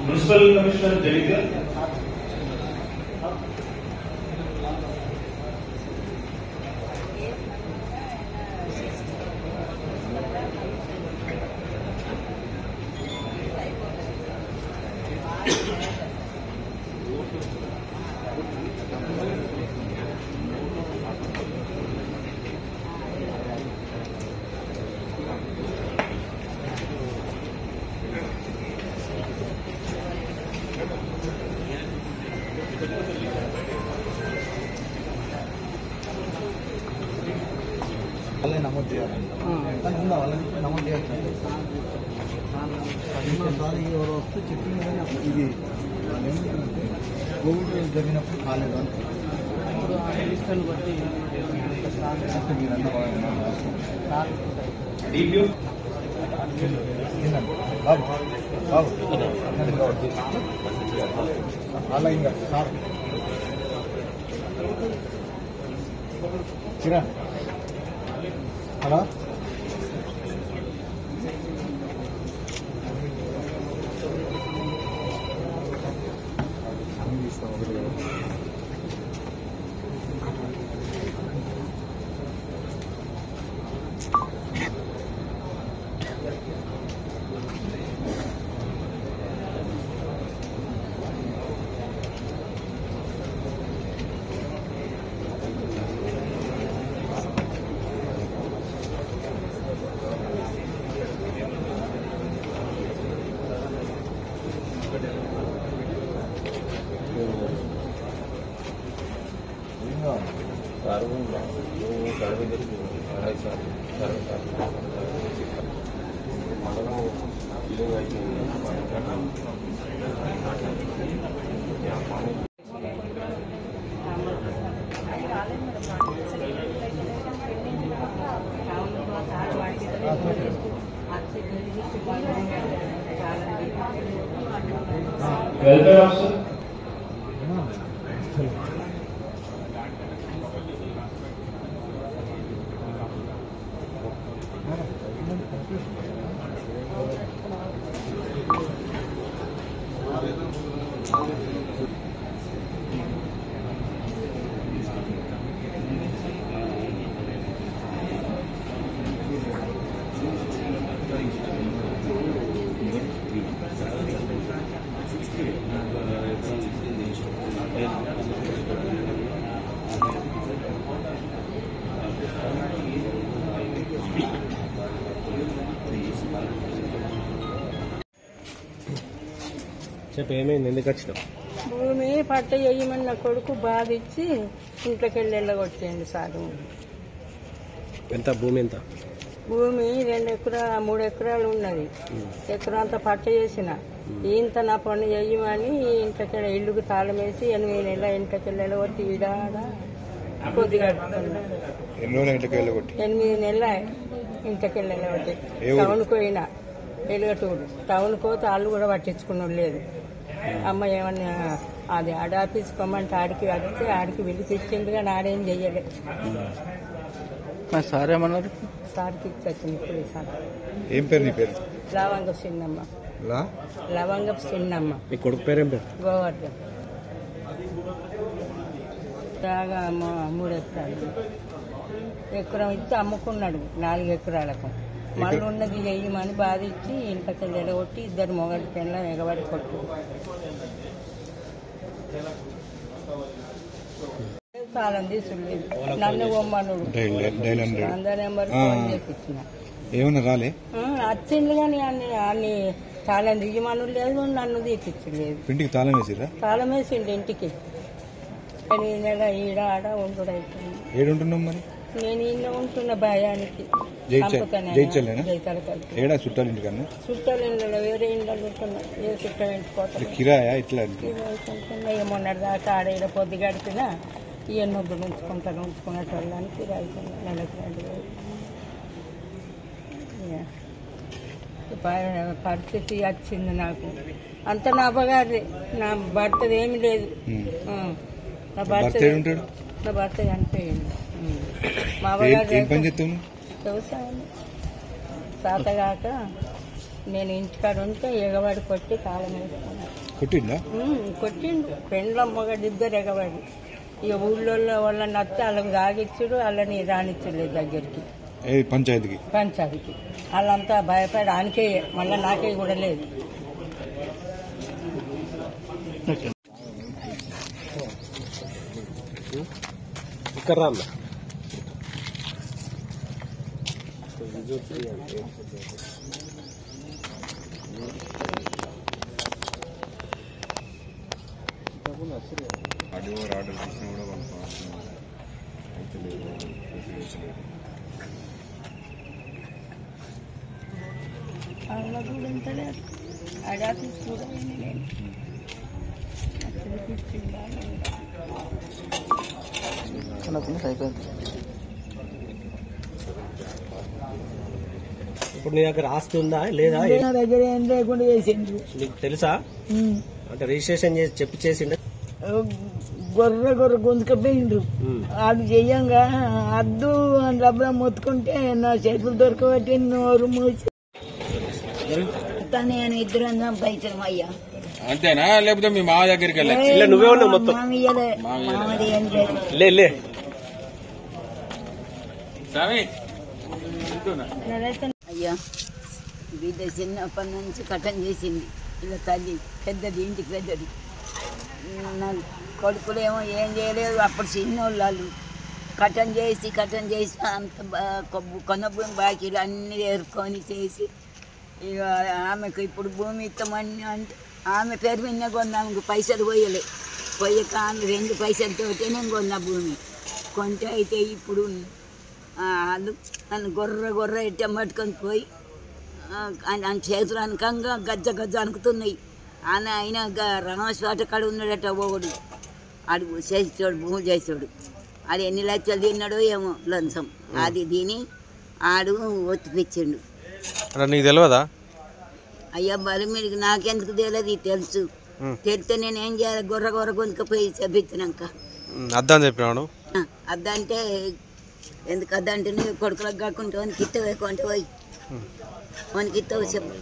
Municipal commissioner జరిగితే నమోదు చేయాలి నమోదు చేయాలి ఎవరు వస్తే చెప్పింది కానీ అప్పుడు ఇది ఏమిటంటే కోవిడ్ జరిగినప్పుడు కాలేదు అని బట్టి మీరంతా బాబు బాబు అలా ఇంకా సార్ చిరా హలో వెల్ఫేర్ ఆఫీసర్ చెప్పు ఏమైంది, ఎందుకు వచ్చినావు? భూమి పట్ట వేయమని నా కొడుకు బాధ ఇచ్చి ఇంట్లోకి వెళ్ళి వెళ్ళగొట్టేయండి సారు. ఎంత భూమి? ఎంత భూమి 2 ఎకరాలు 3 ఎకరాలు ఉన్నది. ఎకరం అంతా పట్ట చేసిన ఇంత నా పని వేయమని ఇంట్లోకి ఇల్లుకు తాళం వేసి 8 నెలల ఇంట్లోకి వెళ్ళగొట్టి ఈడాడ కొద్దిగా 8 నెలల ఇంట్లోకి వెళ్ళగొట్టి టౌన్కి పోయినా వెలుగటూరు టౌన్కి పోతే వాళ్ళు కూడా పట్టించుకున్నాడు లేదు. అమ్మ ఏమన్నా అది ఆడాఫీస్ పొమ్మంటే ఆడికి అడిగితే ఆడికి పిలిపించింది కానీ ఆడేం చెయ్యలే. సార్ ఏమన్నారు? సార్కి ఇచ్చొచ్చింది ఇప్పుడు సార్. ఏం పేరు నీ పేరు? లవంగపు చిన్నమ్మ. లవంగపు చిన్నమ్మ. మీ కొడుకు పేరేం పేరు? గోవర్ధన్. బాగా 3 ఎకరాలు ఎకరం ఇచ్చి అమ్ముకున్నాడు 4 ఎకరాలకు. మళ్ళీ ఉన్నది వేయమని బాధ ఇచ్చి ఇంట్లోకి ఎడగొట్టి 2 మొగడి పిల్లలు ఎగబడి కొట్టు. తాళం తీసులేదు నన్ను బొమ్మనుడు అందరి నెంబర్ ఫోన్ చేపించిన ఏమన్నా రాలే వచ్చింది కానీ అన్ని తాళం దిగమను లేదు, నన్ను తీపిచ్చలేదు. ఇంటికి తాళం వేసిరా? తాళం వేసిండు ఇంటికి. 8 నెల ఈడ ఆడ ఉండు అయిపోయింది. ఏడుంటున్నాం మరి? నేను ఇన్న ఉంటున్న భయానికి ఏడా చుట్టాలు ఇంటికన్నా? చుట్టాలు ఇంట్లో వేరే ఇంట్లో ఉంటున్నా. ఏ చుట్టాలు ఇంటికి కిరాయా ఇట్లా మొన్నటి దాకా ఆడ ఈడ పొద్దు గడిపినా ఈ ఎన్నొద్దులు ఉంచుకునేటోళ్ళని కిరాయితున్నా. నెలకు 2000. పరిస్థితి వచ్చింది నాకు. అంత నా అబ్బగారి నా భర్తది ఏమి లేదు. నా భర్త నా భర్త చనిపోయింది. మా ఏం పని చేస్తావు? వ్యవసాయం సాతగాక నేను ఇంటికాడ ఉంటే ఎగబడి కొట్టి కాలం వేసుకున్నాను. కొట్టిందా? కొట్టిండు. పెండ్లం మొగడిద్దరు ఎగబడి. ఇక ఊళ్ళో వాళ్ళని నత్తి వాళ్ళని ఆగిచ్చుడు, వాళ్ళని రానిచ్చులేదు దగ్గరికి పంచాయతీకి. వాళ్ళంతా భయపడి ఆనికే, మళ్ళీ నాకే కూడా లేదు. ఇక్కడ రా ఆర్డర్ చేసినా కూడా వాళ్ళ కూడా ఎంత లేదు. అడాఫీస్ కూడా నేను ఇప్పుడు నీ దగ్గర ఆస్తి ఉందా లేదా? నా దగ్గర ఏం లేకుండా చేసిండు. నీకు తెలుసా? అంటే రిజిస్ట్రేషన్ చేసి చెప్పి చేసిండు. గొర్రె గుంజుకపోయిండ్రు. అది చెయ్యంగా అద్దు డబ్బులు మొత్తుకుంటే నా చేతులు దొరకబట్టి నోరు మూసి నేను ఇద్దరు పైసలు అయ్యా. అంతేనా? లేకపోతే మీ మామ దగ్గరికి నువ్వే ఉన్నావు మొత్తం? మామది ఏం లేదు. లే అయ్యా బిడ్డ చిన్నప్పటి నుంచి కటం చేసింది. ఇలా తల్లి పెద్దది, ఇంటికి పెద్దది. నా కొడుకులేమో ఏం చేయలేదు. అప్పుడు చిన్నోళ్ళు కటం చేసి అంత కొన్న భూమి బాకీలు అన్నీ ఏరుకొని చేసి ఇక ఆమెకు ఇప్పుడు భూమి ఇస్తామని అంటే ఆమె పేరు మీద కొన్నాము. పైసలు పోయాక ఆమె 2 పైసలతోటే నేను కొన్న భూమి కొంటే. అయితే ఇప్పుడు వాళ్ళు నన్ను గొర్రె ఎట్ట పట్టుకొని పోయి ఆయన చేతులు అనకంగా గజ్జ అనుకుతున్నాయి. ఆయన రణోస్వాట కాడ ఉన్నాడట ఒకడు. ఆడు చేసేవాడు, భూమి చేసేవాడు. అది ఎన్ని లక్షలు తిన్నాడో ఏమో లంచం. అది తిని ఆడు ఒత్తిపించిండు. నీకు తెలియదా? అయ్యా బలి మీరు నాకెందుకు తెలియదు. తెలుసు. తెలిస్తే నేను ఏం చేయాలి? గొర్రె గొంతుకపోయి చెప్పించినాక అద్దని చెప్పినాడు. అద్దంటే ఎందుకు అద్దంటే నీ కొడుకులకు కాకుండా వానికి ఇత్తవే కొంటే పోయి వానికి ఇత్తవు చెప్పు.